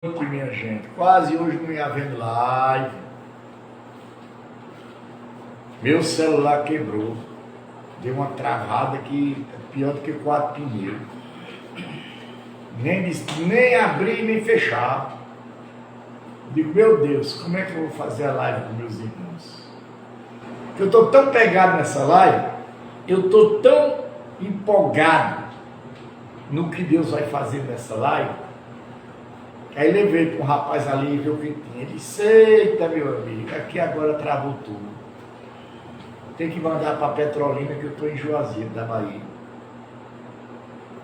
Minha gente, quase hoje não ia havendo live. Meu celular quebrou. Deu uma travada que é pior do que 4 pneus. Nem abrir nem fechar. Digo, meu Deus, como é que eu vou fazer a live com meus irmãos? Eu estou tão pegado nessa live, eu estou tão empolgado no que Deus vai fazer nessa live. Aí levei para um rapaz ali e viu o que tinha. Ele disse, eita meu amigo, aqui agora travou tudo. Tem que mandar para Petrolina que eu estou em Juazeiro, da Bahia.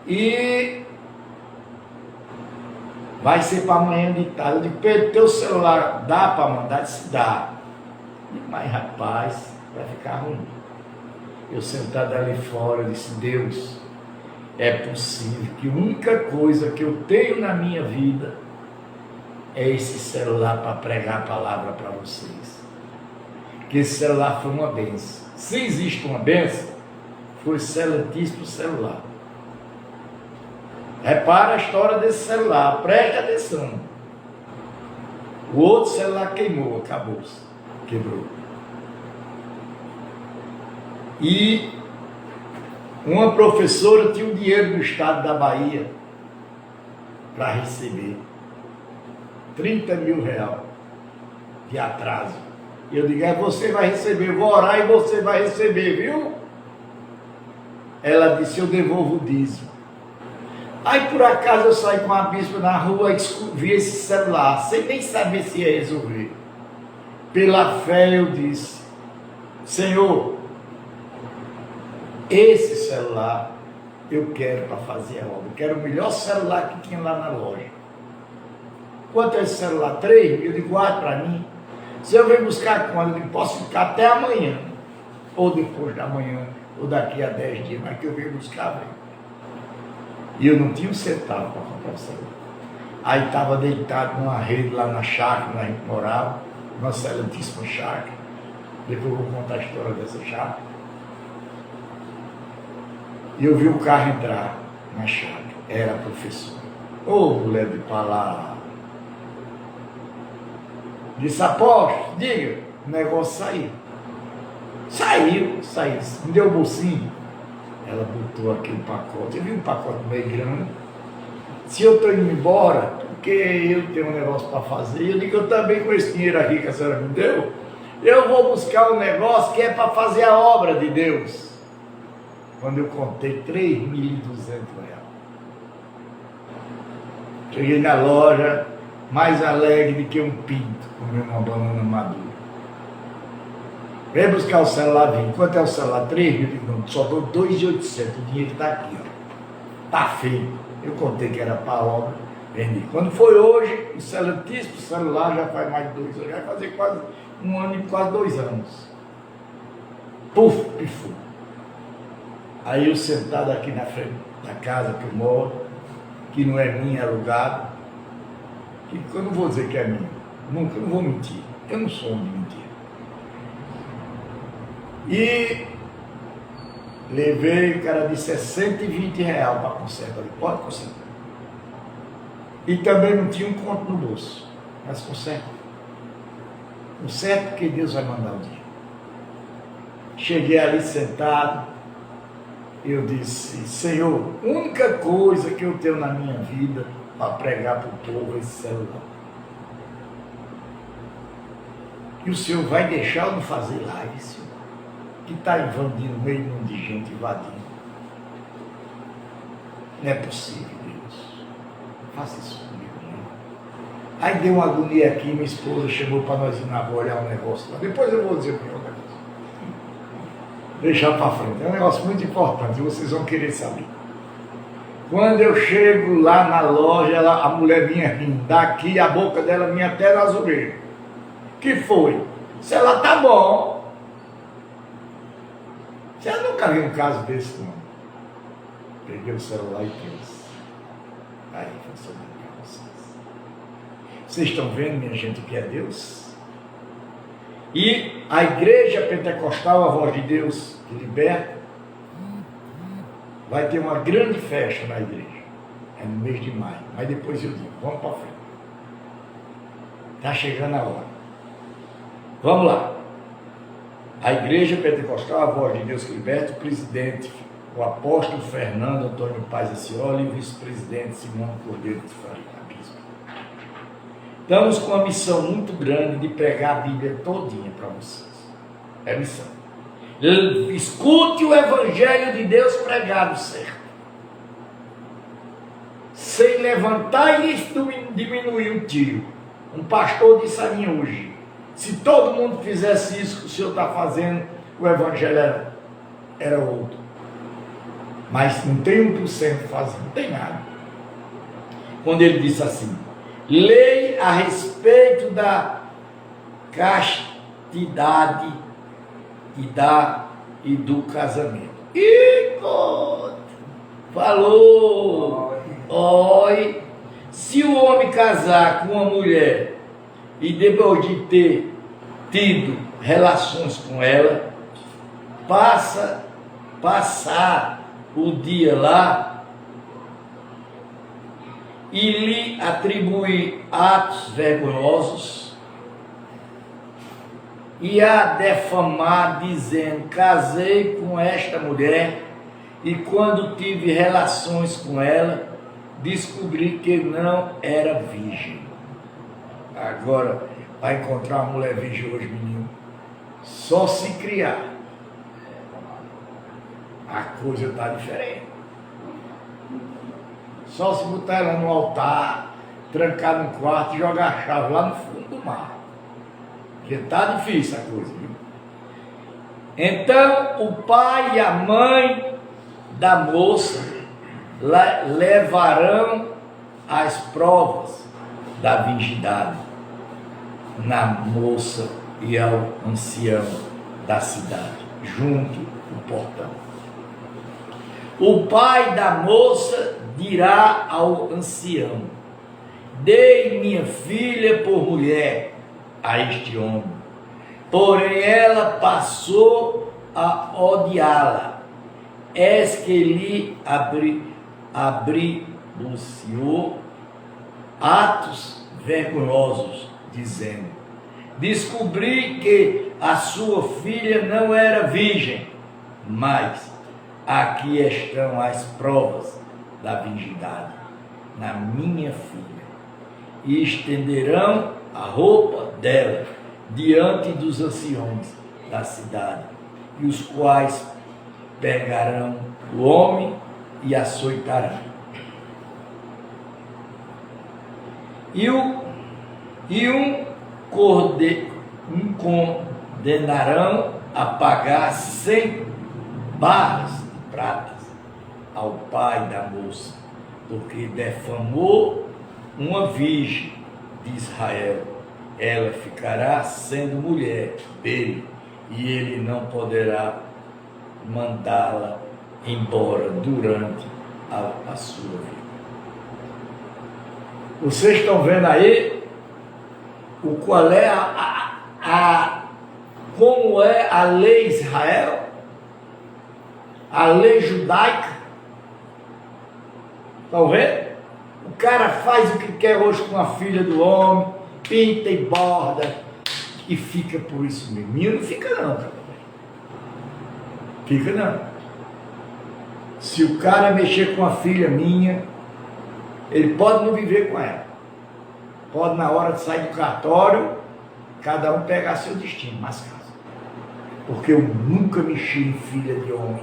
E vai ser para amanhã de tarde. Eu digo, Pedro, teu celular dá para mandar? Disse, dá. Mas rapaz, vai ficar ruim. Eu sentado ali fora, eu disse, Deus, é possível que a única coisa que eu tenho na minha vida é esse celular para pregar a palavra para vocês. Que esse celular foi uma bênção. Se existe uma bênção, foi excelentíssimo celular. Repara a história desse celular, preste atenção. O outro celular queimou, acabou-se, quebrou. E uma professora tinha um dinheiro do estado da Bahia para receber 30 mil reais de atraso. Eu digo, você vai receber, eu vou orar e você vai receber, viu? Ela disse, eu devolvo o dízimo. Aí por acaso eu saí com a bispa na rua e vi esse celular, sem nem saber se ia resolver. Pela fé eu disse, Senhor, esse celular eu quero para fazer a obra. Eu quero o melhor celular que tinha lá na loja. Quanto é esse celular? 3? Eu digo, guarda para mim. Se eu venho buscar quando? Eu digo, posso ficar até amanhã. Ou depois da manhã, ou daqui a 10 dias, mas que eu venho buscar, velho. E eu não tinha um centavo para comprar o celular. Aí estava deitado numa rede lá na chácara, onde a gente morava, uma excelentíssima chácara. Depois eu vou contar a história dessa chácara. E eu vi o carro entrar na chácara. Era a professora. Ô, mulher de palavra. Disse, apóstolo, diga, o negócio saiu. Saiu. Me deu o bolsinho. Ela botou aquele pacote. Eu vi um pacote meio grande. Se eu estou indo embora, porque eu tenho um negócio para fazer, eu digo, eu também com esse dinheiro aqui que a senhora me deu, eu vou buscar um negócio que é para fazer a obra de Deus. Quando eu contei, 3.200 reais. Cheguei na loja, mais alegre do que um pinto, comendo uma banana madura. Vem buscar o celular, vem. Quanto é o celular? 3 mil? Não, só dou 2.800. O dinheiro está aqui, ó. Tá feio. Eu contei que era para a obra, vendi. Quando foi hoje, o excelentíssimo celular já faz mais de 2 anos, já vai fazer quase 1 ano e quase 2 anos. Puf, pifou. Aí eu sentado aqui na frente da casa que eu moro, que não é minha, é alugado, que eu não vou dizer que é minha, nunca, não vou mentir, eu não sou homem de mentira. E levei o cara de 120 reais para consertar, ele pode consertar. E também não tinha um conto no bolso, mas conserta. Conserta porque Deus vai mandar o dia. Cheguei ali sentado, eu disse, Senhor, a única coisa que eu tenho na minha vida para pregar para o povo é esse celular. E o Senhor vai deixar eu não fazer live, Senhor? Que está invadindo, meio mundo de gente invadindo. Não é possível, Deus. Faça isso comigo, não. Aí deu uma agonia aqui, minha esposa chegou para nós ir na rua olhar um negócio lá. Depois eu vou dizer o que é o negócio. Deixar para frente. É um negócio muito importante, vocês vão querer saber. Quando eu chego lá na loja, a mulher vinha rindo, daqui a boca dela vinha até nas orelhas. Que foi? Se ela tá bom. Você nunca viu um caso desse, não? Peguei o celular e trouxe. Aí, funcionando para vocês. Vocês estão vendo, minha gente, o que é Deus? E a igreja pentecostal, a voz de Deus que liberta, vai ter uma grande festa na igreja. É no mês de maio. Mas depois eu digo, vamos para frente. Está chegando a hora. Vamos lá. A Igreja Pentecostal, a Voz de Deus que Liberta, o presidente, o apóstolo Fernando Antônio Paz Acioli e o vice-presidente Simão Cordeiro de Faria. Estamos com uma missão muito grande de pregar a Bíblia todinha para vocês. É missão. Escute o Evangelho de Deus pregado certo. Sem levantar e diminuir o tiro. Um pastor disse a mim hoje: se todo mundo fizesse isso que o senhor está fazendo, o Evangelho era outro. Mas não tem 1% fazendo, não tem nada. Quando ele disse assim: lei a respeito da castidade e do casamento. E falou: oi, se o homem casar com uma mulher e depois de ter tido relações com ela, passar o dia lá e lhe atribuir atos vergonhosos e a defamar, dizendo: casei com esta mulher e quando tive relações com ela, descobri que não era virgem. Agora, vai encontrar uma mulher virgem hoje, menino, só se criar. A coisa está diferente. Só se botar ela no altar, trancar no quarto e jogar a chave lá no fundo do mar. Porque está difícil a coisa, viu? Então, o pai e a mãe da moça levarão as provas da virgindade na moça e ao ancião da cidade, junto do portão. O pai da moça dirá ao ancião: dei minha filha por mulher a este homem. Porém ela passou a odiá-la. Eis que lhe abriu atos vergonhosos, dizendo: descobri que a sua filha não era virgem, mas aqui estão as provas da virgindade na minha filha. E estenderão a roupa dela diante dos anciões da cidade, e os quais pegarão o homem e açoitarão. E um condenarão a pagar 100 barras de pratas ao pai da moça, porque defamou uma virgem de Israel. Ela ficará sendo mulher dele, e ele não poderá mandá-la embora durante a sua vida. Vocês estão vendo aí qual é como é a lei Israel, a lei judaica? Estão vendo? O cara faz o que quer hoje com a filha do homem, pinta e borda e fica por isso mesmo. Menino não fica não, cara. Fica não. Se o cara mexer com a filha minha, ele pode não viver com ela. Pode, na hora de sair do cartório, cada um pegar seu destino, mas casa. Porque eu nunca mexi em filha de homem.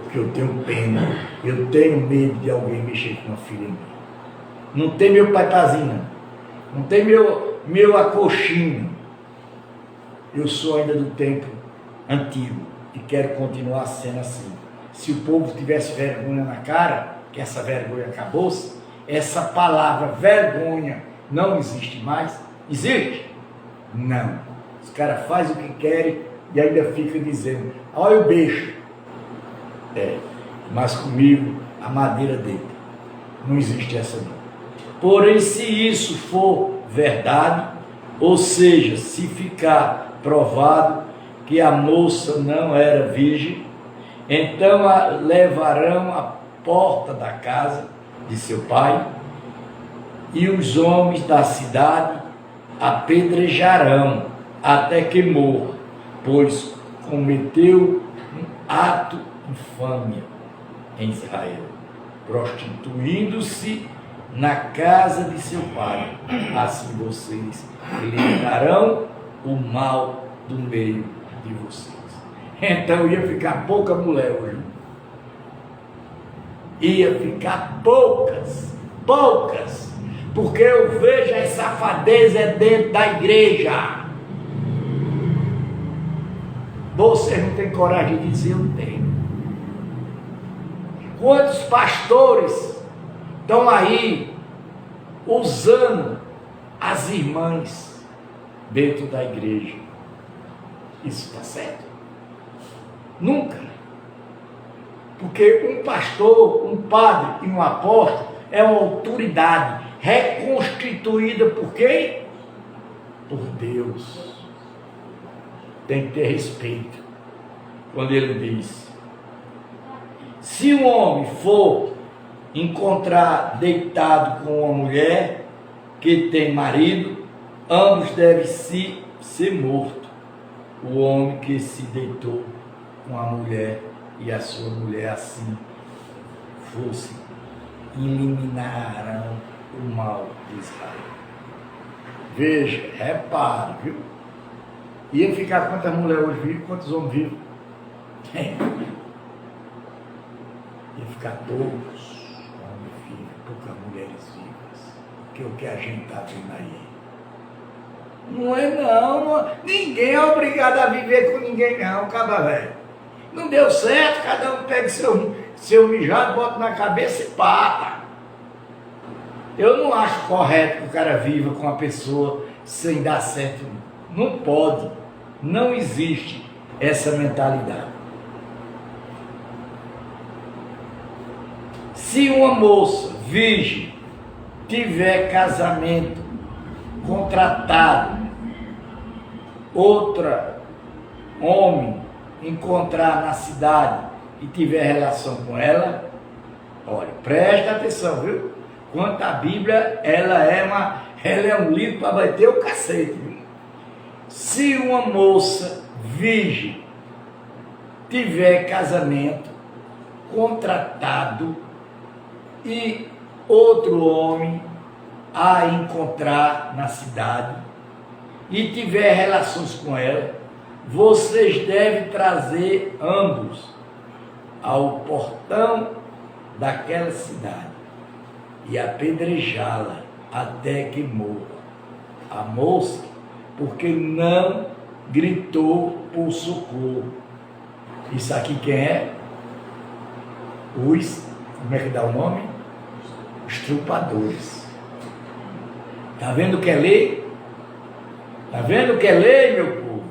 Porque eu tenho pena, eu tenho medo de alguém mexer com uma filha minha. Não tem meu paipazinho, não tem meu acochinho. Eu sou ainda do tempo antigo e quero continuar sendo assim. Se o povo tivesse vergonha na cara, que essa vergonha acabou-se, essa palavra vergonha não existe mais. Existe? Não. Os caras fazem o que querem e ainda fica dizendo: olha o beijo. Mas comigo a madeira dele. Não existe essa não. Porém, se isso for verdade, ou seja, se ficar provado que a moça não era virgem, então a levarão à porta da casa de seu pai, e os homens da cidade apedrejarão até que morra, pois cometeu um ato infâmia em Israel, prostituindo-se na casa de seu pai. Assim vocês eliminarão o mal do meio de vocês. Então ia ficar pouca mulher hoje. Ia ficar poucas, porque eu vejo as safadezas dentro da igreja. Vocês não têm coragem de dizer, eu tenho. Quantos pastores estão aí usando as irmãs dentro da igreja? Isso está certo? Nunca. Porque um pastor, um padre e um apóstolo é uma autoridade reconstituída por quem? Por Deus. Tem que ter respeito quando ele diz: se um homem for encontrar deitado com uma mulher que tem marido, ambos devem ser mortos. O homem que se deitou com a mulher e a sua mulher assim fosse, eliminarão o mal de Israel. Veja, repare, viu? Ia ficar quantas mulheres hoje vivem, quantos homens vivem? Ia ficar poucos homens vivos, poucas mulheres vivas, que é o que a gente está vendo aí. Não é não, ninguém é obrigado a viver com ninguém não, cabra velho. Não deu certo, cada um pega seu mijado, bota na cabeça e pata. Eu não acho correto que o cara viva com a pessoa sem dar certo. Não pode, não existe essa mentalidade. Se uma moça virgem tiver casamento contratado, outra homem encontrar na cidade e tiver relação com ela, olha, presta atenção, viu? Quanto a Bíblia, ela é um livro para bater o cacete, viu? Se uma moça virgem tiver casamento contratado e outro homem a encontrar na cidade e tiver relações com ela, vocês devem trazer ambos ao portão daquela cidade e apedrejá-la até que morra. A moça, porque não gritou por socorro. Isso aqui quem é? Como é que dá o nome? Os trupadores. Está vendo o que é lei? Está vendo o que é lei, meu povo?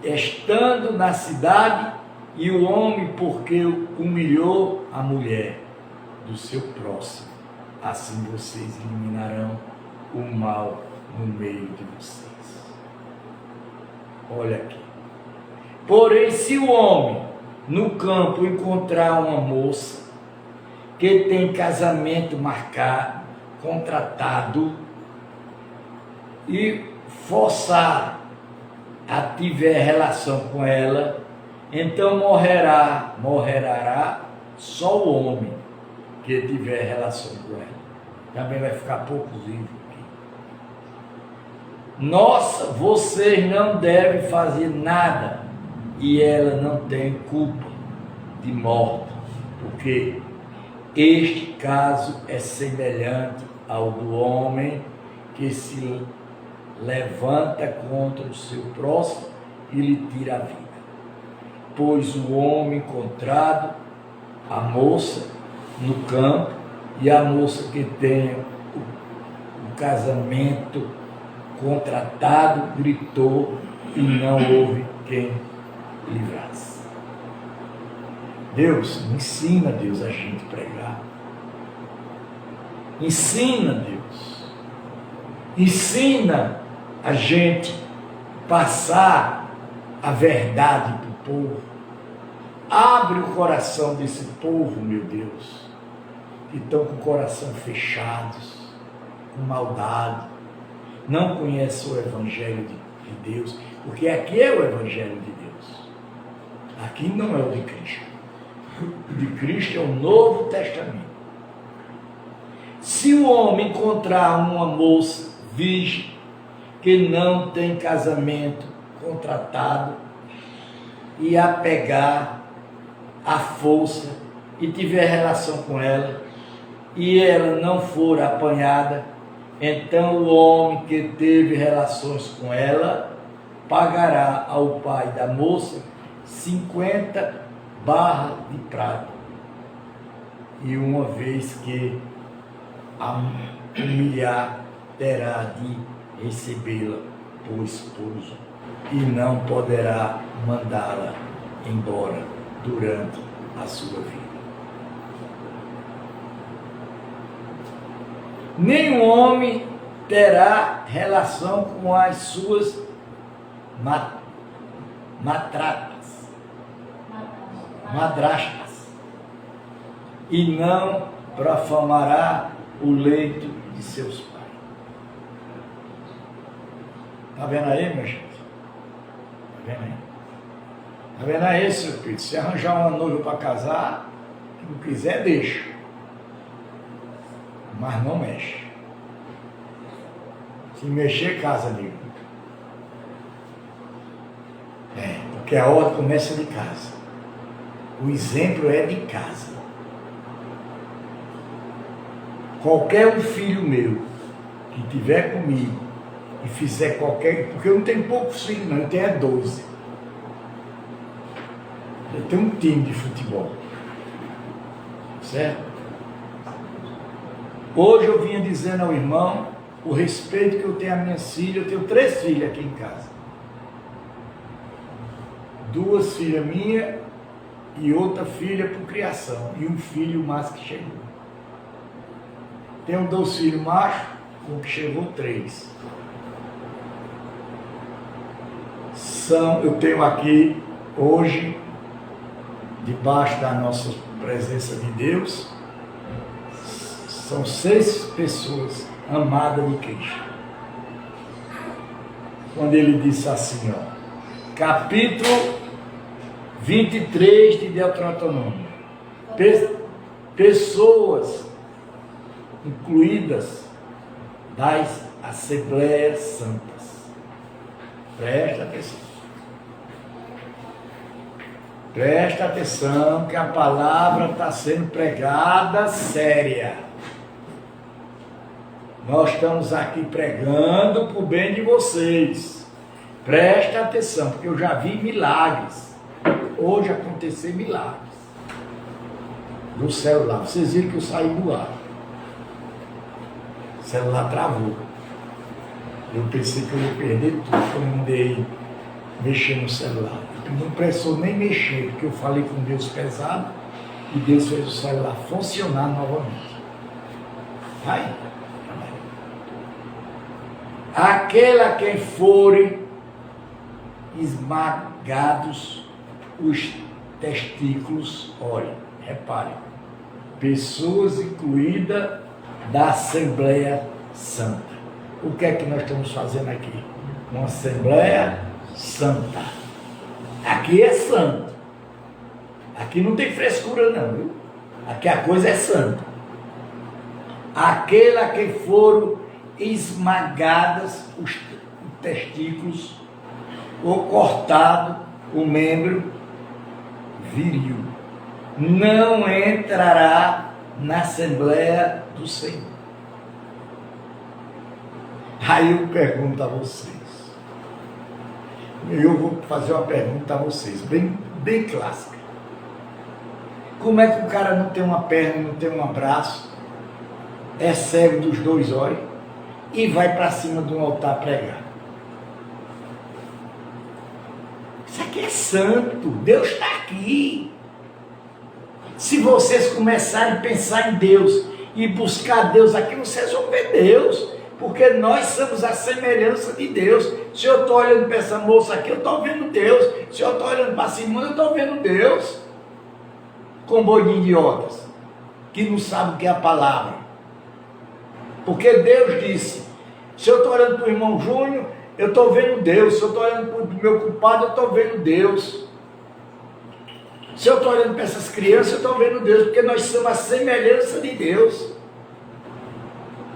Estando na cidade, e o homem porque humilhou a mulher do seu próximo, assim vocês eliminarão o mal no meio de vocês. Olha aqui. Porém, se o homem no campo encontrar uma moça que tem casamento marcado, contratado, e forçar a tiver relação com ela, então morrerá só o homem que tiver relação com ela. Também vai ficar pouco vivo aqui. Nossa, vocês não devem fazer nada e ela não tem culpa de morte, porque este caso é semelhante ao do homem que se levanta contra o seu próximo e lhe tira a vida. Pois o homem encontrado, a moça no campo e a moça que tem o casamento contratado gritou e não houve quem livrasse. Deus, ensina, Deus, a gente pregar. Ensina, Deus. Ensina a gente passar a verdade para o povo. Abre o coração desse povo, meu Deus, que estão com o coração fechados, com maldade, não conhece o Evangelho de Deus, porque aqui é o Evangelho de Deus. Aqui não é o de Cristo. O de Cristo é o Novo Testamento. Se o homem encontrar uma moça virgem que não tem casamento contratado e a pegar à força e tiver relação com ela e ela não for apanhada, então o homem que teve relações com ela pagará ao pai da moça 50 barras de prata. E uma vez que a humilhar, terá de recebê-la por esposo e não poderá mandá-la embora durante a sua vida. Nenhum homem terá relação com as suas madrastas e não profamará o leito de seus pais. Está vendo aí, minha gente? Está vendo aí? Está vendo aí, seu Pedro? Se arranjar uma noiva para casar, se não quiser, deixa. Mas não mexe. Se mexer, casa, amigo. Porque a ordem começa de casa. O exemplo é de casa. Qualquer um filho meu que estiver comigo e fizer qualquer... Porque eu não tenho poucos filhos, não. Eu tenho 12. Eu tenho um time de futebol. Certo? Hoje eu vinha dizendo ao irmão o respeito que eu tenho às minhas filhas. Eu tenho 3 filhas aqui em casa. 2 filhas minhas e outra filha por criação. E um filho mais que chegou. Tenho 2 filhos machos, com o que chegou 3. Eu tenho aqui, hoje, debaixo da nossa presença de Deus, são 6 pessoas amadas de Cristo. Quando ele disse assim, ó, capítulo 23 de Deuteronômio, pessoas incluídas das Assembleias Santas. Presta atenção. Presta atenção que a palavra está sendo pregada séria. Nós estamos aqui pregando para o bem de vocês. Presta atenção, porque eu já vi milagres. Hoje aconteceu milagres. No celular. Vocês viram que eu saí do ar. O celular travou. Eu pensei que eu ia perder tudo, eu não dei mexer no celular. Não precisou nem mexer, porque eu falei com Deus pesado e Deus fez o celular funcionar novamente. Aí. Aquele a quem forem esmagados os testículos, olha, repare, pessoas incluídas da Assembleia Santa. O que é que nós estamos fazendo aqui? Uma Assembleia Santa. Aqui é santo. Aqui não tem frescura não, viu? Aqui a coisa é santa. Aquele a quem foram esmagadas os testículos ou cortado o membro viril, não entrará na Assembleia do Senhor. Aí eu pergunto a vocês, eu vou fazer uma pergunta a vocês, bem clássica. Como é que o cara não tem uma perna, não tem um braço, é cego dos 2 olhos e vai para cima de um altar pregar? Isso aqui é santo, Deus está aqui. Se vocês começarem a pensar em Deus e buscar Deus aqui, vocês vão ver Deus, porque nós somos a semelhança de Deus. Se eu estou olhando para essa moça aqui, eu estou vendo Deus. Se eu estou olhando para Simone, eu estou vendo Deus. Com boi de idiotas, que não sabem o que é a palavra. Porque Deus disse, se eu estou olhando para o irmão Júnior, eu estou vendo Deus. Se eu estou olhando para o meu culpado, eu estou vendo Deus. Se eu estou olhando para essas crianças, eu estou vendo Deus, porque nós somos a semelhança de Deus.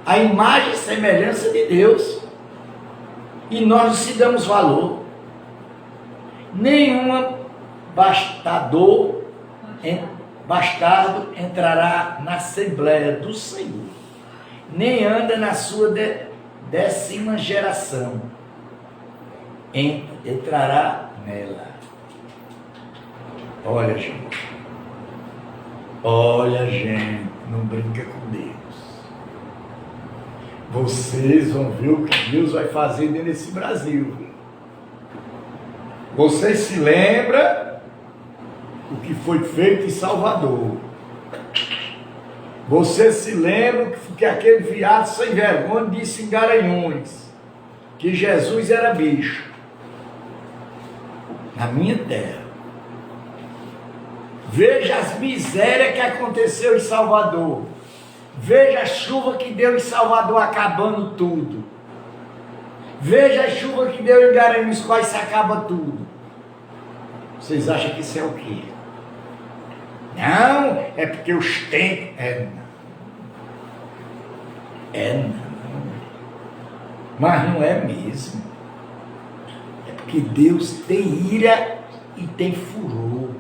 A imagem e semelhança de Deus. E nós não se damos valor. Nenhum bastardo entrará na Assembleia do Senhor, nem anda na sua 10ª geração, entrará nela. Olha, gente, não brinca com Deus. Vocês vão ver o que Deus vai fazer nesse Brasil. Você se lembra o que foi feito em Salvador? Você se lembra que aquele viado sem vergonha disse em Garanhuns que Jesus era bicho na minha terra. Veja as misérias que aconteceu em Salvador. Veja a chuva que deu em Salvador acabando tudo. Veja a chuva que deu em Garanhuns, quase se acaba tudo. Vocês acham que isso é o quê? Não, é porque os tempos... não. Mas não é mesmo. É porque Deus tem ira e tem furor.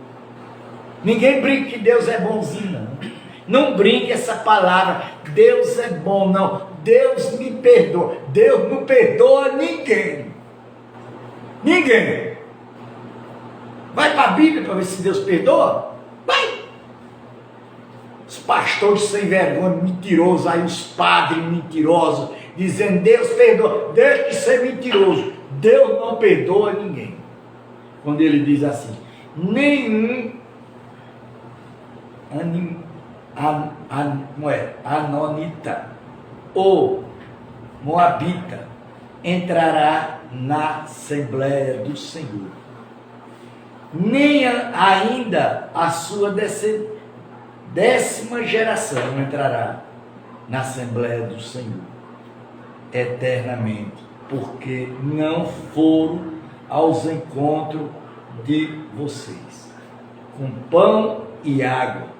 Ninguém brinca que Deus é bonzinho, não. Não brinque essa palavra, Deus é bom, não. Deus me perdoa. Deus não perdoa ninguém. Ninguém. Vai para a Bíblia para ver se Deus perdoa? Vai. Os pastores sem vergonha, mentirosos, aí os padres mentirosos, dizendo Deus perdoa. Deixa de ser mentiroso. Deus não perdoa ninguém. Quando ele diz assim, nenhum anonita ou moabita entrará na Assembleia do Senhor, nem ainda a sua 10ª geração entrará na Assembleia do Senhor eternamente, porque não foram aos encontros de vocês com pão e água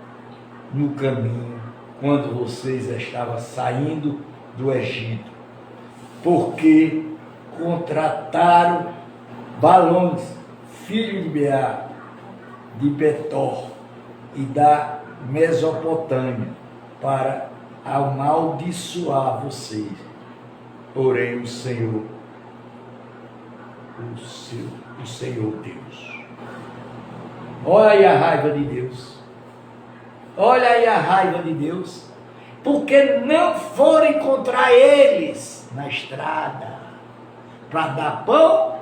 no caminho, quando vocês estavam saindo do Egito, porque contrataram Balões, filho de Beá, de Betor e da Mesopotâmia, para amaldiçoar vocês. Porém o Senhor, o Senhor Deus, olha aí a raiva de Deus. Olha aí a raiva de Deus, porque não foram encontrar eles na estrada para dar pão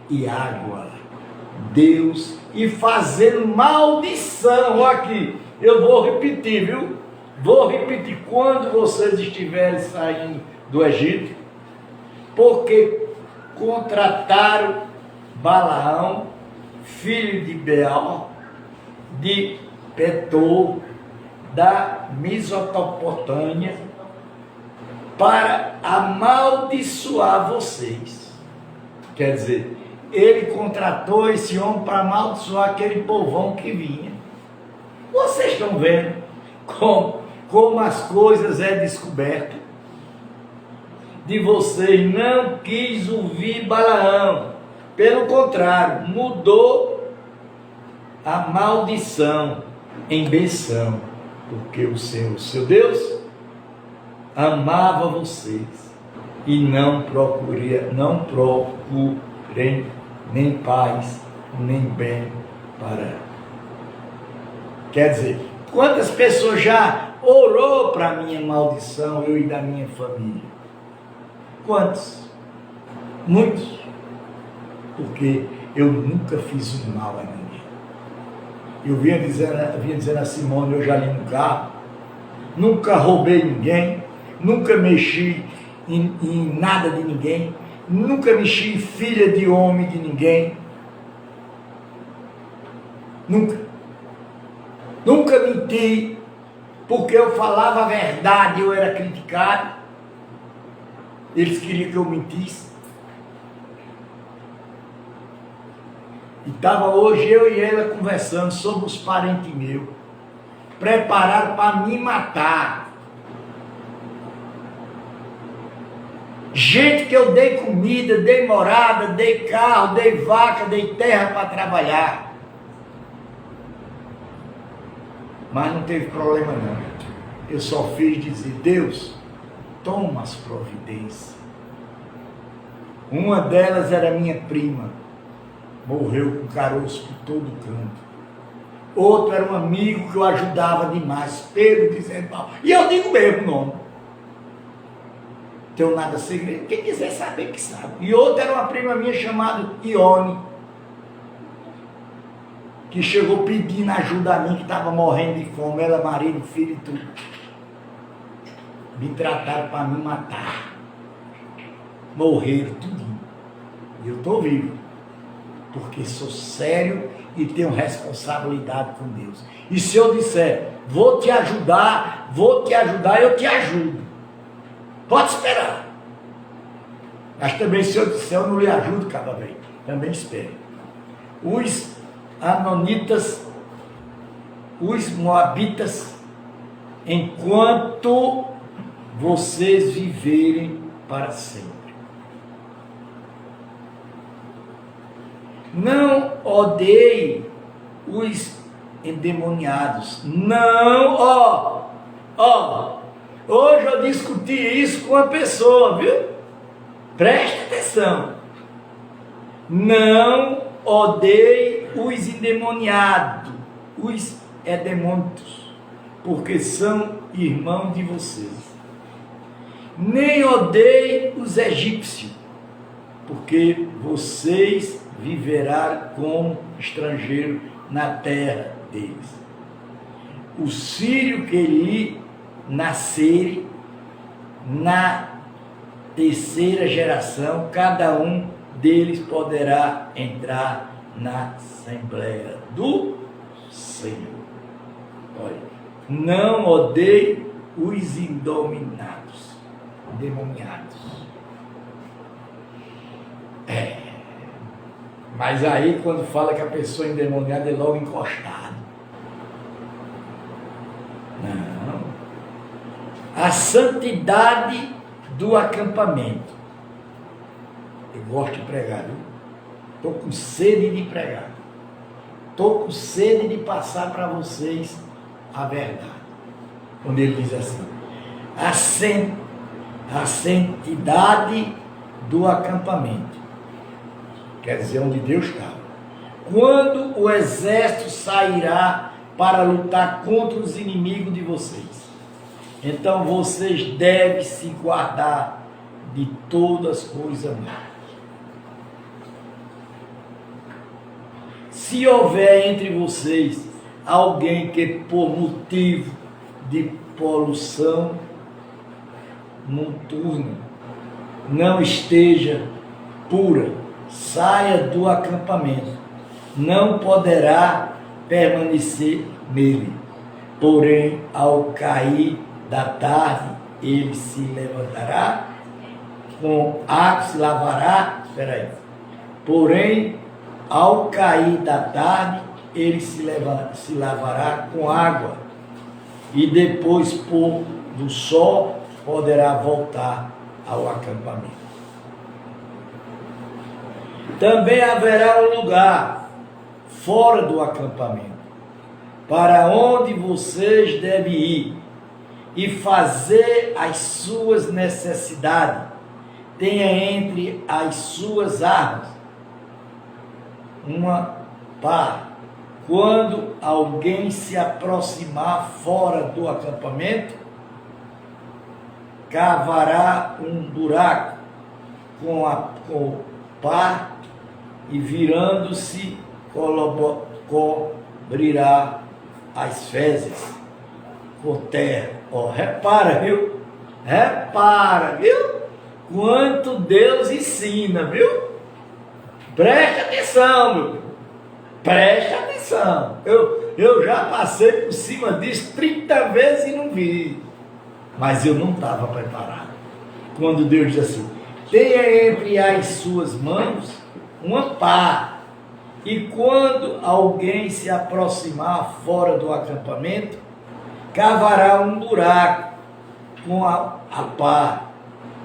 e água. Deus, e fazendo maldição. Aqui, eu vou repetir, viu? Vou repetir. Quando vocês estiverem saindo do Egito, porque contrataram Balaão, filho de Beor, de Petor, da Mesopotâmia, para amaldiçoar vocês. Quer dizer, ele contratou esse homem para amaldiçoar aquele povão que vinha. Vocês estão vendo como as coisas é descoberto? De vocês não quis ouvir Balaão, pelo contrário, mudou a maldição em benção, porque o Senhor, seu Deus, amava vocês e não procurem nem paz, nem bem para. Quer dizer, quantas pessoas já orou para a minha maldição, eu e da minha família? Quantos? Muitos. Porque eu nunca fiz um mal a ninguém. Eu vinha dizendo a Simone, eu já li no carro, nunca roubei ninguém, nunca mexi em nada de ninguém, nunca mexi em filha de homem de ninguém. Nunca. Nunca menti porque eu falava a verdade, eu era criticado. Eles queriam que eu mentisse. E estava hoje eu e ela conversando sobre os parentes meus, prepararam para me matar. Gente que eu dei comida, dei morada, dei carro, dei vaca, dei terra para trabalhar. Mas não teve problema não. Eu só fiz dizer, Deus, toma as providências. Uma delas era minha prima. Morreu com caroço por todo canto. Outro era um amigo que eu ajudava demais, Pedro dizendo mal. E eu digo mesmo o nome. Tenho nada segredo. Quem quiser saber que sabe. E outra era uma prima minha chamada Ione, que chegou pedindo ajuda a mim, que estava morrendo de fome. Ela, marido, filho e tudo. Me trataram para me matar. Morreram tudinho. E eu estou vivo. Porque sou sério e tenho responsabilidade com Deus. E se eu disser, vou te ajudar, eu te ajudo. Pode esperar. Mas também se eu disser, eu não lhe ajudo, cada vez. Também espere. Os Amonitas, os Moabitas, enquanto vocês viverem para sempre. Não odeie os endemoniados. Não, hoje eu discuti isso com uma pessoa, viu? Preste atenção. Não odeie os endemoniados, os demônios, porque são irmãos de vocês. Nem odeie os egípcios, porque vocês viverá como estrangeiro na terra deles. O sírio que lhe nascer na terceira geração, cada um deles poderá entrar na Assembleia do Senhor. Olha, não odeie os endemoniados. Mas aí quando fala que a pessoa é endemoniada é logo encostado. Não. A santidade do acampamento. Eu gosto de pregar, viu? Estou com sede de pregar. Estou com sede de passar para vocês a verdade. Quando ele diz assim, a santidade do acampamento. Quer dizer, onde Deus estava. Quando o exército sairá para lutar contra os inimigos de vocês, então vocês devem se guardar de todas as coisas más. Se houver entre vocês alguém que por motivo de poluição noturna não esteja pura, saia do acampamento, não poderá permanecer nele. Porém, ao cair da tarde, ele se levantará, com água se lavará, porém, ao cair da tarde, ele se lavará com água, e depois, pôr do sol, poderá voltar ao acampamento. Também haverá um lugar fora do acampamento, para onde vocês devem ir e fazer as suas necessidades. Tenha entre as suas armas uma pá. Quando alguém se aproximar fora do acampamento, cavará um buraco com pá e virando-se cobrirá as fezes com terra. Repara, viu? Repara, viu? Quanto Deus ensina, viu? Preste atenção, meu. Preste atenção. Eu já passei por cima disso 30 vezes e não vi. Mas eu não estava preparado. Quando Deus diz assim: tenha entre as suas mãos uma pá, e quando alguém se aproximar fora do acampamento, cavará um buraco com a pá,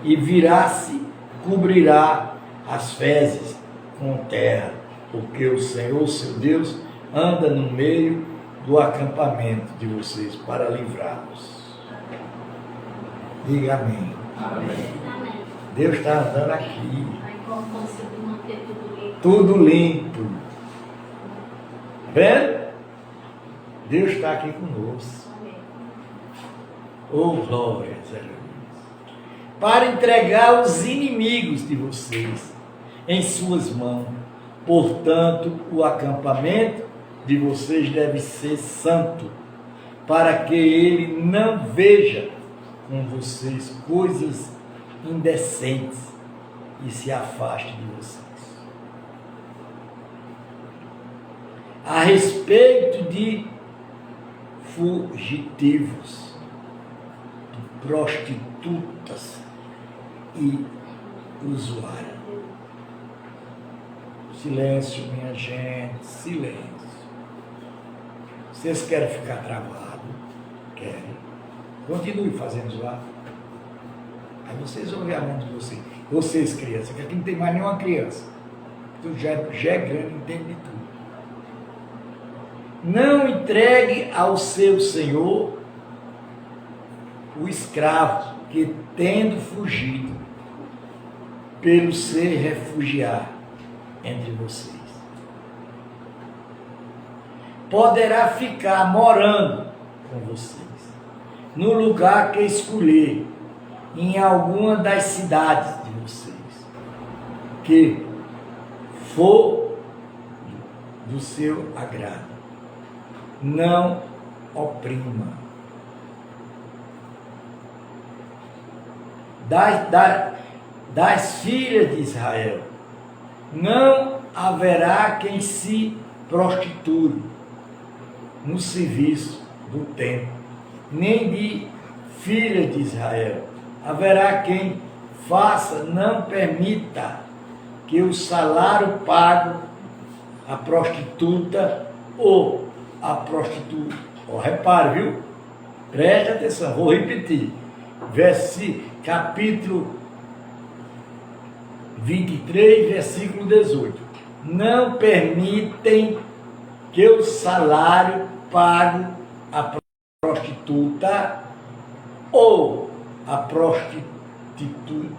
e virá-se, cobrirá as fezes com terra, porque o Senhor, seu Deus, anda no meio do acampamento de vocês para livrá-los. Diga amém. Amém. Deus está andando aqui. A importância de manter Tudo limpo. Vendo? Deus está aqui conosco. Amém. Oh, glória a Deus. Para entregar os inimigos de vocês em suas mãos. Portanto, o acampamento de vocês deve ser santo, para que ele não veja com vocês coisas indecentes e se afaste de vocês. A respeito de fugitivos, de prostitutas e usuários. Silêncio, minha gente, silêncio. Vocês querem ficar travados? Querem. Continue fazendo zoar. Aí vocês vão ver aonde vocês. Vocês, crianças, que aqui não tem mais nenhuma criança. Tu já é grande, entende de tudo. Não entregue ao seu senhor o escravo que, tendo fugido, pelo se refugiar entre vocês, poderá ficar morando com vocês, no lugar que escolher, em alguma das cidades de vocês, que for do seu agrado. Não oprima. Das filhas de Israel, não haverá quem se prostitui no serviço do templo, nem de filhas de Israel haverá quem faça, não permita que o salário pago à prostituta ou a prostituta. Repare, viu? Preste atenção, vou repetir. Capítulo 23, versículo 18. Não permitem que o salário pago à prostituta ou a prostituído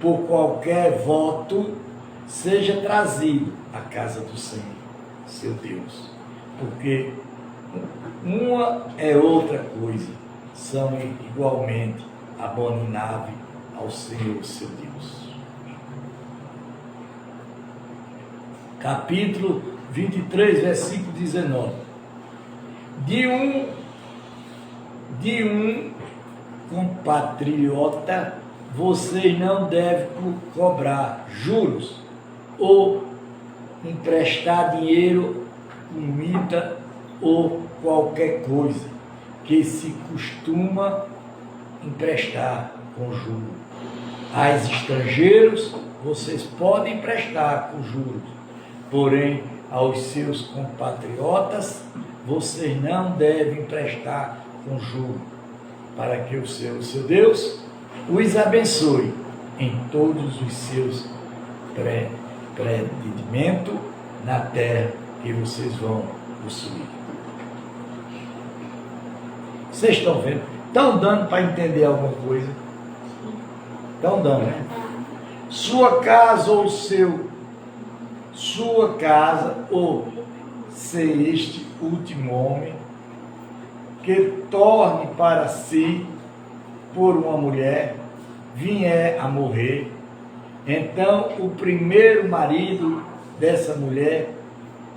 por qualquer voto seja trazido à casa do Senhor, seu Deus. Porque uma é outra coisa, são igualmente abomináveis ao Senhor, seu Deus. Capítulo 23, versículo 19. De um compatriota vocês não devem cobrar juros ou emprestar dinheiro, comida ou qualquer coisa que se costuma emprestar com juros. Aos estrangeiros vocês podem emprestar com juros, porém aos seus compatriotas vocês não devem emprestar com juros, para que o seu Deus os abençoe em todos os seus empreendimentos na terra que vocês vão possuir. Vocês estão vendo? Estão dando para entender alguma coisa? Estão dando, né? Sua casa ou ser este último homem que torne para si por uma mulher vier a morrer, então o primeiro marido dessa mulher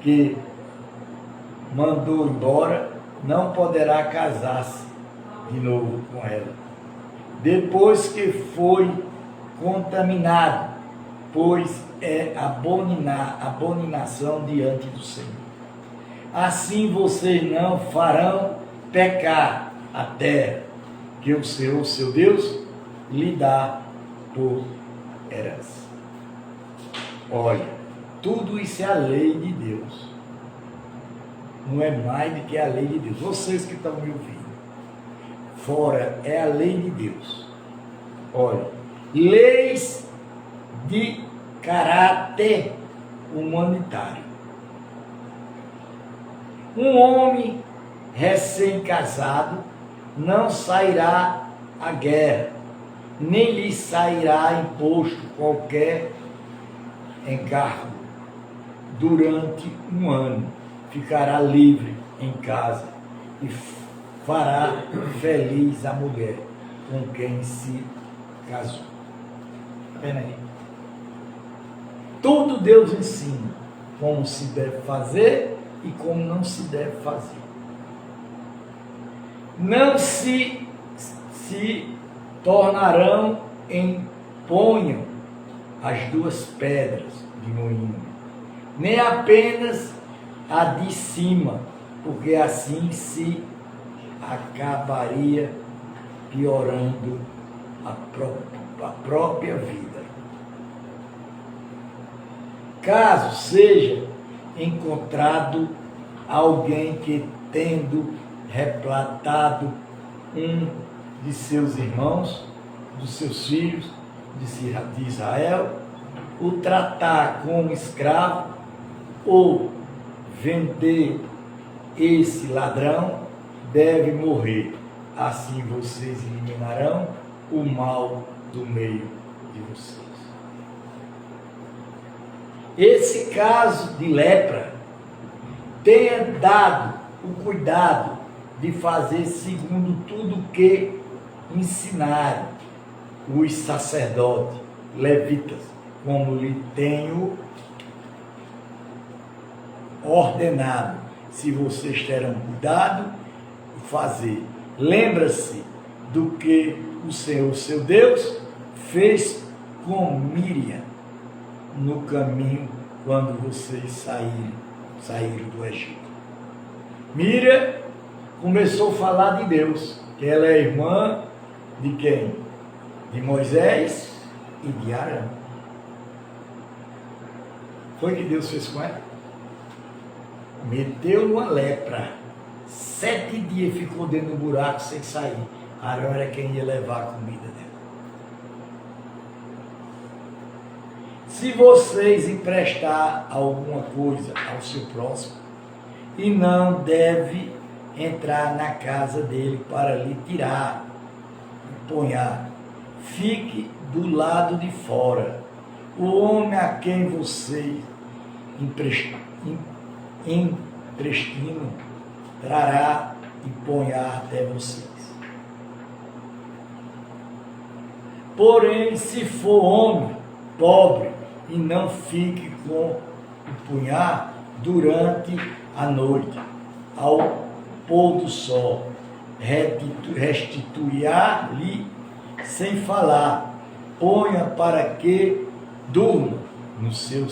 que mandou embora não poderá casar-se de novo com ela, depois que foi contaminado, pois é abominação diante do Senhor. Assim vocês não farão pecar a terra que o Senhor, seu Deus, lhe dá por herança. Olha, tudo isso é a lei de Deus. Não é mais do que a lei de Deus. Vocês que estão me ouvindo, fora é a lei de Deus. Olha, leis de caráter humanitário. Um homem recém-casado não sairá à guerra, nem lhe sairá imposto qualquer encargo durante um ano. Ficará livre em casa e fará feliz a mulher com quem se casou. Está vendo aí? Tudo Deus ensina como se deve fazer e como não se deve fazer. Não se tornarão em ponham as duas pedras de moinho, nem apenas a de cima, porque assim se acabaria piorando a própria vida. Caso seja encontrado alguém que, tendo replatado um de seus irmãos, dos seus filhos de Israel, o tratar como escravo ou vender esse ladrão, deve morrer. Assim vocês eliminarão o mal do meio de vocês. Esse caso de lepra, tenha dado o cuidado de fazer segundo tudo que ensinaram os sacerdotes levitas, como lhe tenho ordenado. Se vocês terão cuidado de fazer, lembra-se do que o Senhor, seu Deus, fez com Miriam no caminho quando vocês saíram do Egito. Miriam começou a falar de Deus, que ela é irmã de quem? De Moisés e de Arão. Foi o que Deus fez com ela? Meteu uma lepra. 7 dias ficou dentro do buraco sem sair. Arão era quem ia levar a comida dela. Se vocês emprestar alguma coisa ao seu próximo, e não deve entrar na casa dele para lhe tirar, empunhar, fique do lado de fora. O homem a quem vocês emprestinam trará empunhar até vocês. Porém, se for homem pobre e não fique com o punhar durante a noite, ao pôr do sol, restituirá-lhe sem falar, ponha para que durma no seu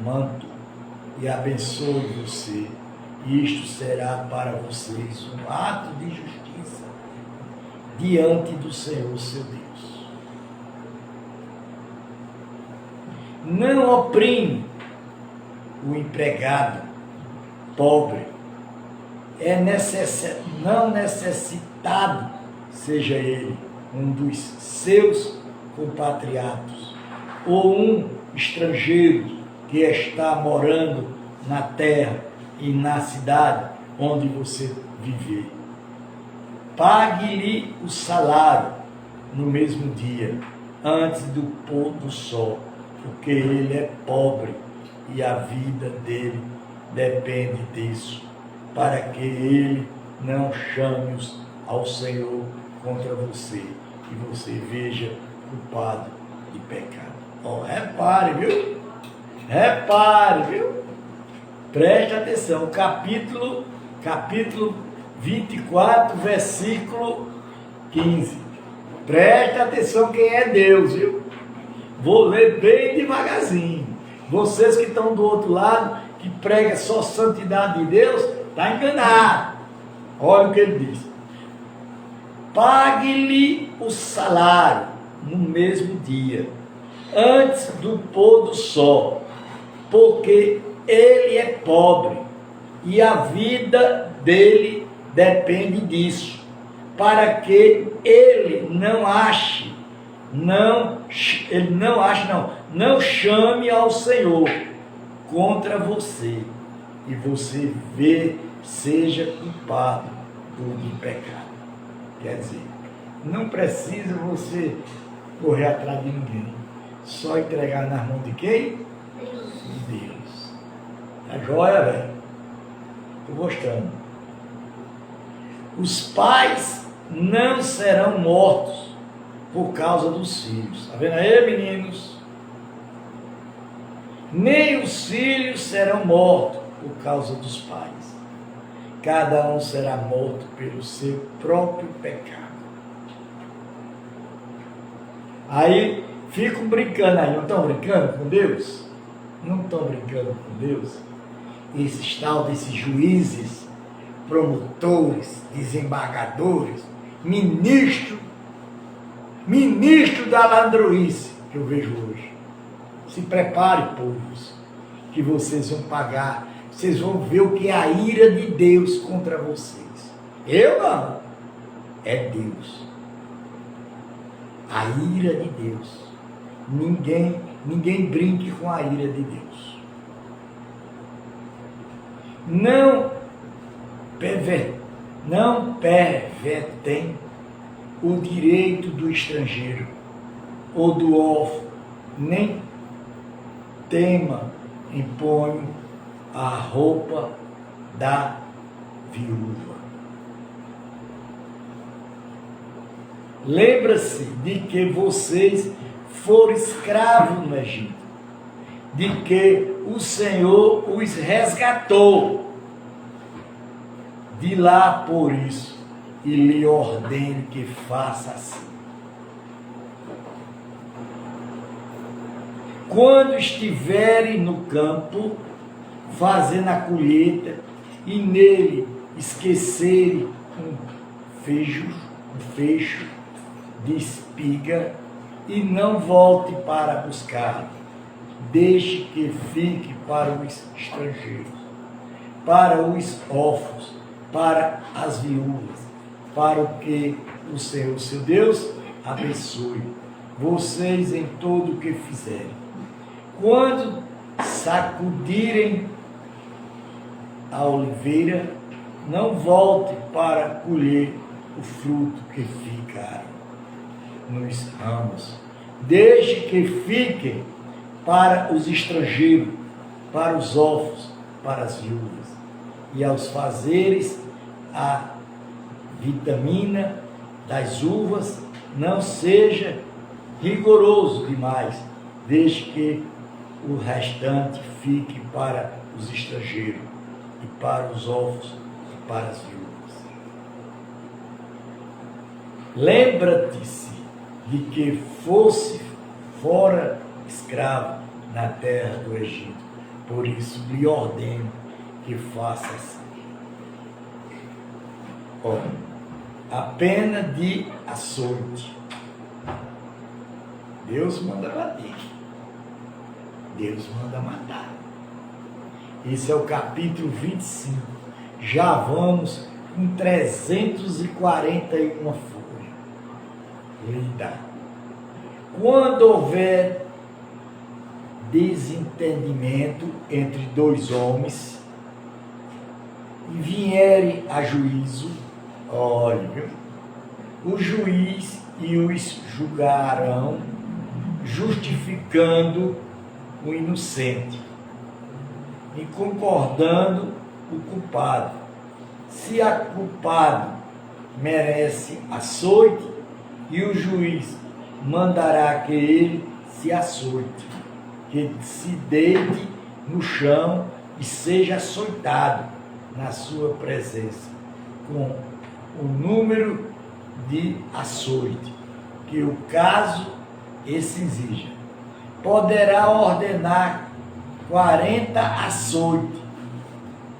manto e abençoe você. Isto será para vocês um ato de justiça diante do Senhor, seu Deus. Não oprime o empregado pobre, não necessitado seja ele um dos seus compatriotas ou um estrangeiro que está morando na terra e na cidade onde você viver. Pague-lhe o salário no mesmo dia, antes do pôr do sol, porque ele é pobre e a vida dele depende disso, para que ele não chame ao Senhor contra você e você veja culpado de pecado. Repare, viu? Repare, viu? Preste atenção, capítulo 24, versículo 15. Preste atenção quem é Deus, viu? Vou ler bem devagarzinho. Vocês que estão do outro lado, que pregam só santidade de Deus, está enganado. Olha o que ele diz. Pague-lhe o salário no mesmo dia, antes do pôr do sol, porque ele é pobre e a vida dele depende disso, para que ele não chame ao Senhor contra você e você seja culpado de pecado. Quer dizer, não precisa você correr atrás de ninguém, só entregar nas mãos de quem? De Deus. Tá joia, velho? Estou gostando. Os pais não serão mortos por causa dos filhos. Tá vendo aí, meninos? Nem os filhos serão mortos por causa dos pais. Cada um será morto pelo seu próprio pecado. Aí ficam brincando aí, não estão brincando com Deus? Não estão brincando com Deus? Esses tal desses juízes, promotores, desembargadores, ministro da ladroice que eu vejo hoje. Se prepare, povos, que vocês vão pagar, vocês vão ver o que é a ira de Deus contra vocês. Eu não, é Deus. A ira de Deus. Ninguém brinque com a ira de Deus. Não pervertem o direito do estrangeiro ou do órfão, nem imponham a roupa da viúva. Lembra-se de que vocês foram escravos no Egito, de que o Senhor os resgatou de lá por isso, e lhe ordene que faça assim. Quando estiverem no campo, fazendo a colheita, e nele esquecerem um fecho de espiga, e não volte para buscar, deixe que fique para os estrangeiros, para os órfãos, para as viúvas, para o que o Senhor, seu Deus, abençoe vocês em tudo o que fizerem. Quando sacudirem a oliveira, não volte para colher o fruto que ficaram nos ramos. Deixe que fiquem para os estrangeiros, para os órfãos, para as viúvas. E aos fazeres a vitamina das uvas, não seja rigoroso demais, desde que o restante fique para os estrangeiros, e para os órfãos, e para as viúvas. Lembra-te-se de que fosse fora escravo na terra do Egito, por isso lhe ordeno que faça assim. A pena de açoite. Deus manda bater. Deus manda matar. Esse é o capítulo 25. Já vamos com 341 folhas. Lida. Quando houver desentendimento entre dois homens e vierem a juízo, olha, o juiz e os julgarão, justificando o inocente e concordando o culpado. Se a culpado merece açoite, e o juiz mandará que ele se açoite, que se deite no chão e seja açoitado na sua presença, com o número de açoite que o caso esse exija. poderá ordenar 40 açoites,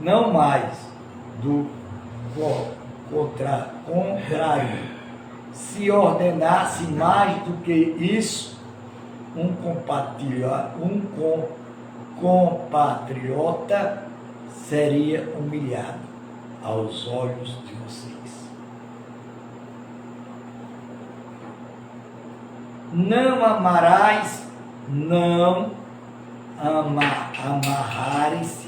não mais. Do contrário, se ordenasse mais do que isso, um compatriota seria humilhado aos olhos de vocês. Não amarás, não amarrares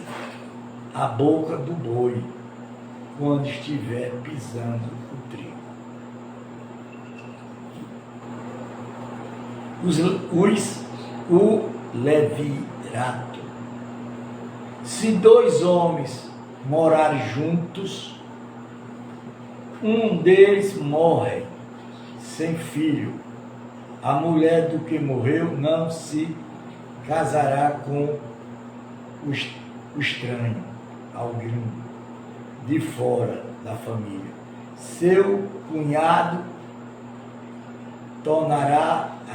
a boca do boi quando estiver pisando o trigo. O levirato. Se dois homens morarem juntos, um deles morre sem filho, a mulher do que morreu não se casará com o estranho, alguém de fora da família. Seu cunhado tornará a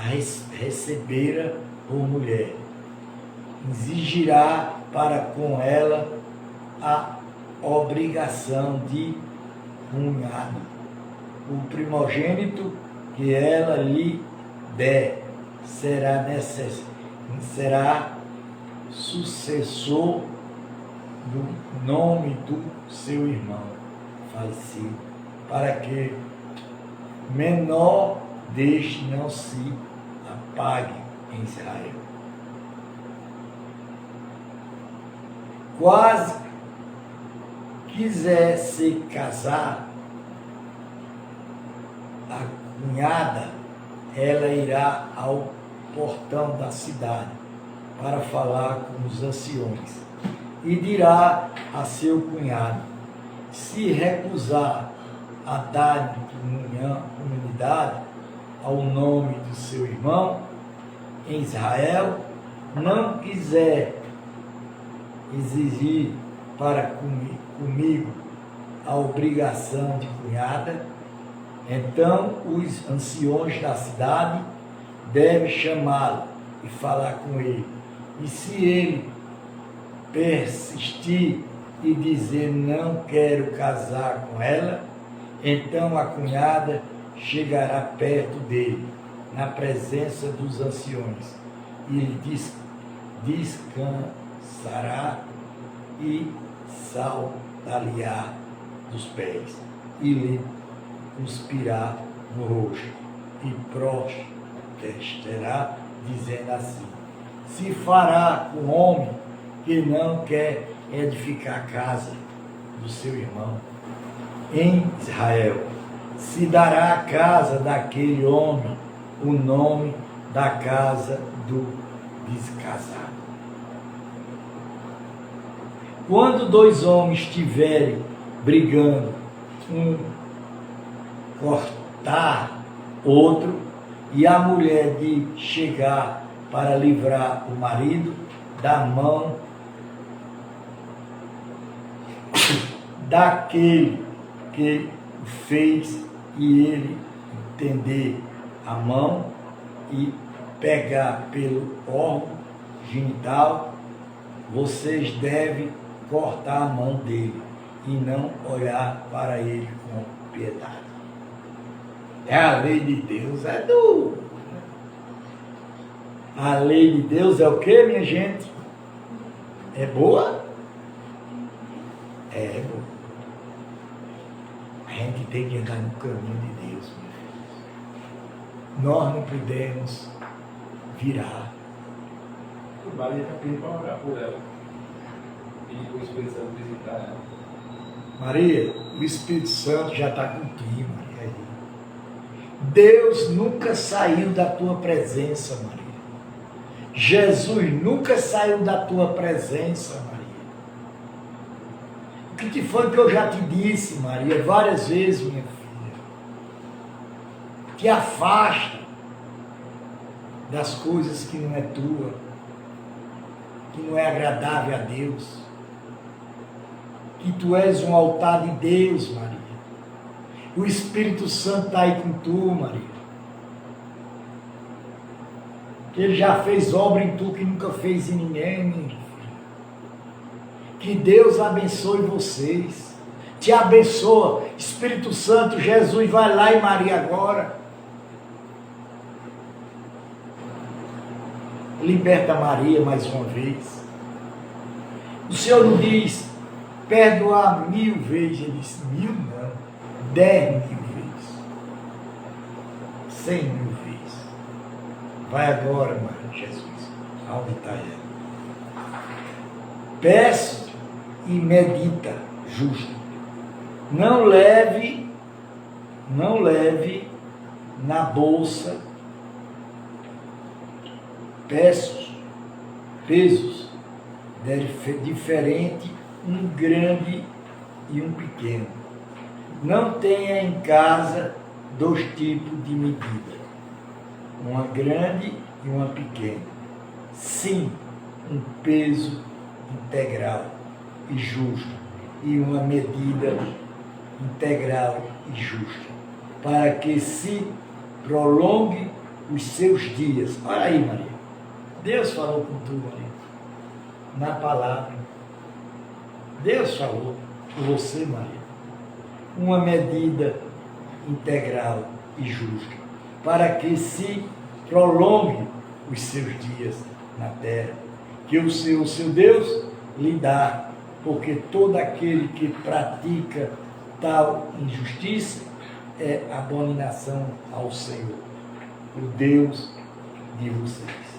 recebê-la por mulher, exigirá para com ela a obrigação de cunhado. O primogênito que ela lhe der será sucessor do nome do seu irmão falecido, para que menor deste não se apague em Israel. Quase quiser se casar, a cunhada, ela irá ao portão da cidade para falar com os anciões e dirá a seu cunhado: se recusar a dar comunidade ao nome do seu irmão em Israel, não quiser exigir para comigo a obrigação de cunhada, então os anciões da cidade devem chamá-lo e falar com ele. E se ele persistir e dizer não quero casar com ela, então a cunhada chegará perto dele, na presença dos anciões, e lhe descansará e saltar-lhe-á dos pés, e lhe cuspirá no rosto, e protestará, dizendo assim: se fará com o homem que não quer edificar a casa do seu irmão em Israel, se dará à casa daquele homem o nome da casa do descasado. Quando dois homens estiverem brigando, um cortar outro, e a mulher de chegar para livrar o marido da mão daquele que o fez, e ele entender a mão e pegar pelo órgão genital, vocês devem cortar a mão dele e não olhar para ele com piedade. É a lei de Deus, é duro. A lei de Deus é o que, minha gente? É boa? É boa. A gente tem que andar no caminho de Deus, meu filho. Nós não podemos virar. O Maria está pedindo para orar por ela. E o Espírito Santo visitar ela. Maria, o Espírito Santo já está contigo, Maria. Deus nunca saiu da tua presença, Maria. Jesus nunca saiu da tua presença, Maria. O que te foi que eu já te disse, Maria, várias vezes, minha filha? Te afasta das coisas que não é tua, que não é agradável a Deus. Que tu és um altar de Deus, Maria. O Espírito Santo está aí com tu, Maria. Ele já fez obra em tu que nunca fez em ninguém. Que Deus abençoe vocês. Te abençoa. Espírito Santo, Jesus vai lá e Maria agora. Liberta Maria mais uma vez. O Senhor não diz perdoar 1000 vezes. Ele disse 1000 não. 10.000 vezes. 100.000 vezes. Vai agora, Maria Jesus. Aonde está ela? Peço e medita, justo. Não leve na bolsa pesos diferente, um grande e um pequeno. Não tenha em casa 2 tipos de medida, uma grande e uma pequena. Sim, um peso integral e justo e uma medida integral e justa, para que se prolongue os seus dias. Olha aí, Maria. Deus falou com tu, Maria. Na palavra. Deus falou com você, Maria. Uma medida integral e justa, para que se prolongue os seus dias na terra, que o Senhor, seu Deus, lhe dá, porque todo aquele que pratica tal injustiça é abominação ao Senhor, o Deus de vocês.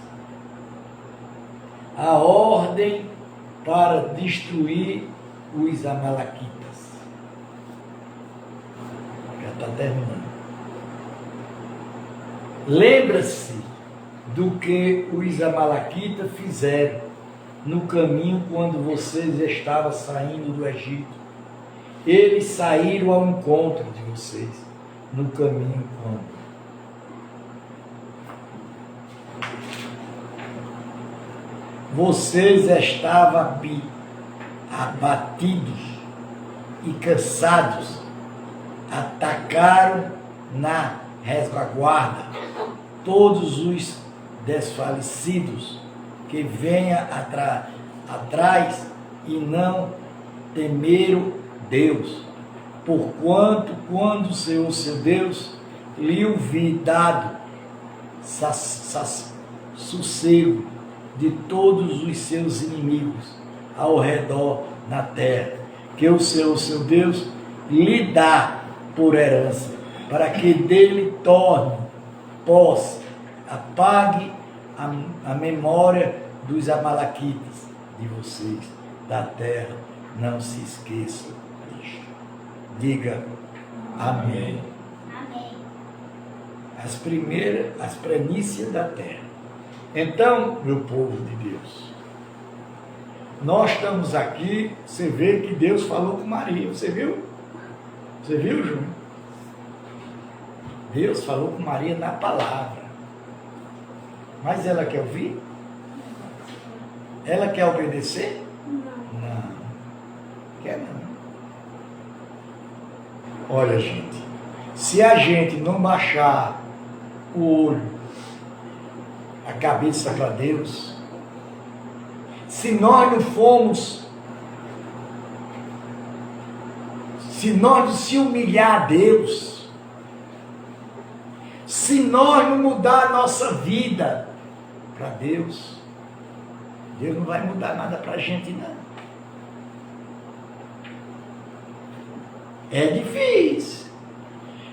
A ordem para destruir os amalequitas. Já está terminando. Lembra-se do que os amalequitas fizeram no caminho quando vocês estavam saindo do Egito. Eles saíram ao encontro de vocês no caminho quando vocês estavam abatidos e cansados, atacaram na retaguarda todos os desfalecidos que venham atrás e não temeram Deus, porquanto quando o Senhor seu Deus lhe houver dado sossego de todos os seus inimigos ao redor na terra, que o Senhor seu Deus lhe dá por herança, para que dele torne posse, apague a memória dos amalequitas de vocês da terra, não se esqueçam disto. Diga amém. Amém. As primícias da terra. Então, meu povo de Deus, nós estamos aqui, você vê que Deus falou com Maria, você viu? Você viu, Júnior? Deus falou com Maria na palavra. Mas ela quer ouvir? Ela quer obedecer? Não. Quer não. Olha, gente, se a gente não baixar o olho, a cabeça para Deus, se nós não formos, se nós não se humilhar a Deus, se nós não mudar a nossa vida para Deus, Deus não vai mudar nada para a gente, não. É difícil.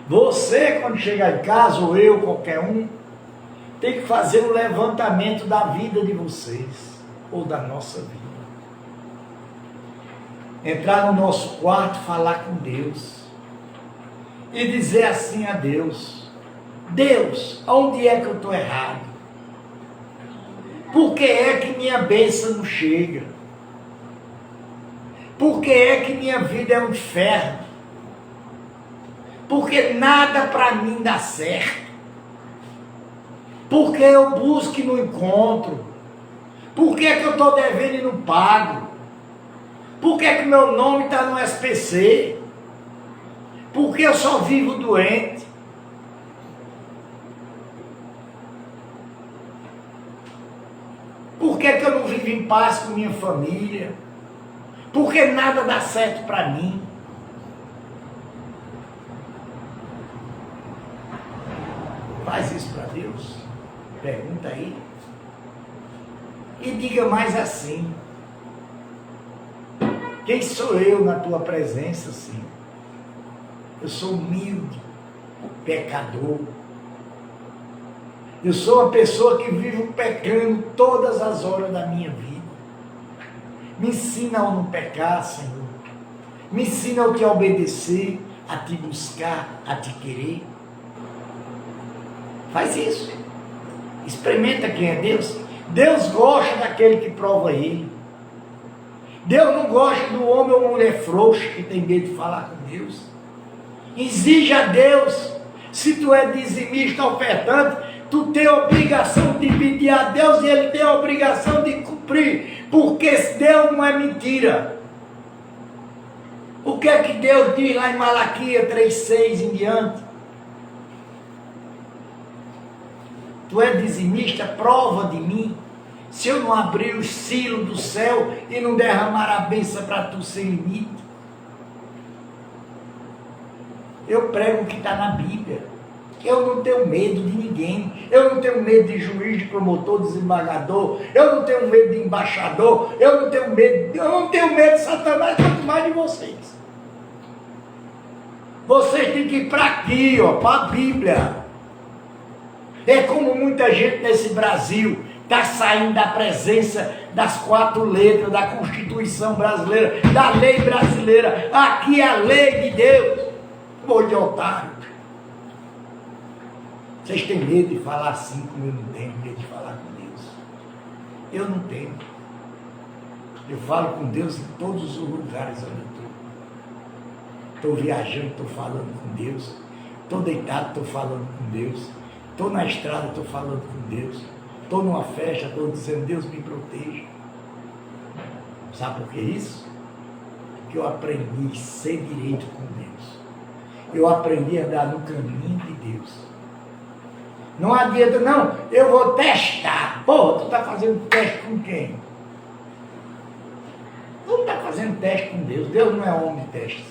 Você, quando chegar em casa, ou eu, qualquer um, tem que fazer um levantamento da vida de vocês, ou da nossa vida. Entrar no nosso quarto, falar com Deus, e dizer assim a Deus: Deus, onde é que eu estou errado? Por que é que minha bênção não chega? Por que é que minha vida é um inferno? Porque nada para mim dá certo. Porque eu busco e não encontro. Por que é que eu estou devendo e não pago? Por que é que meu nome está no SPC? Por que eu só vivo doente? vivo em paz com minha família? Por que nada dá certo para mim? Faz isso para Deus. Pergunta aí. E diga mais assim: quem sou eu na tua presença, Senhor? Eu sou humilde, pecador. Eu sou uma pessoa que vivo pecando todas as horas da minha vida. Me ensina a não pecar, Senhor. Me ensina a te obedecer, a te buscar, a te querer. Faz isso. Experimenta quem é Deus. Deus gosta daquele que prova Ele. Deus não gosta do homem ou mulher frouxa que tem medo de falar com Deus. Exija a Deus. Se tu é dizimista, ofertante, tu tem a obrigação de pedir a Deus e Ele tem a obrigação de cumprir. Porque Deus não é mentira. O que é que Deus diz lá em Malaquias 3,6 em diante? Tu é dizimista, prova de mim. Se eu não abrir os silos do céu e não derramar a bênção para tu sem limite. Eu prego o que está na Bíblia. Eu não tenho medo de ninguém. Eu não tenho medo de juiz, de promotor, de desembargador. Eu não tenho medo de embaixador. Eu não tenho medo de Satanás, quanto mais de vocês. Vocês têm que ir para aqui, para a Bíblia. É como muita gente nesse Brasil está saindo da presença das 4 letras da Constituição brasileira, da lei brasileira. Aqui é a lei de Deus. Boi de otário. Vocês têm medo de falar assim como eu não tenho medo de falar com Deus. Eu não tenho. Eu falo com Deus em todos os lugares onde eu estou. Estou viajando, estou falando com Deus. Estou deitado, estou falando com Deus. Estou na estrada, estou falando com Deus. Estou numa festa, estou dizendo, Deus me proteja. Sabe por que isso? Porque eu aprendi a ser direito com Deus. Eu aprendi a andar no caminho de Deus. Não adianta, não, eu vou testar. Porra, tu está fazendo teste com quem? Tu não está fazendo teste com Deus. Deus não é homem de testes.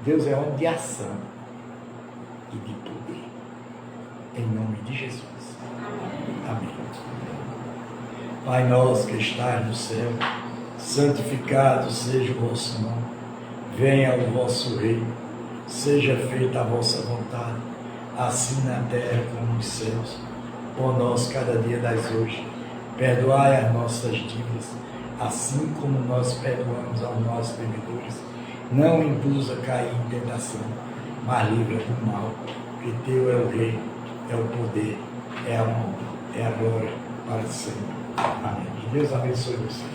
Deus é homem de ação e de poder. Em nome de Jesus. Amém. Pai nosso que estás no céu, santificado seja o vosso nome. Venha o vosso reino. Seja feita a vossa vontade, assim na terra como nos céus. Pão nosso cada dia dais hoje. Perdoai as nossas dívidas, assim como nós perdoamos aos nossos devedores. Não induz a cair em tentação, mas livra do mal, porque teu é o reino, é o poder, é a honra, é a glória para sempre. Amém. Que Deus abençoe vocês.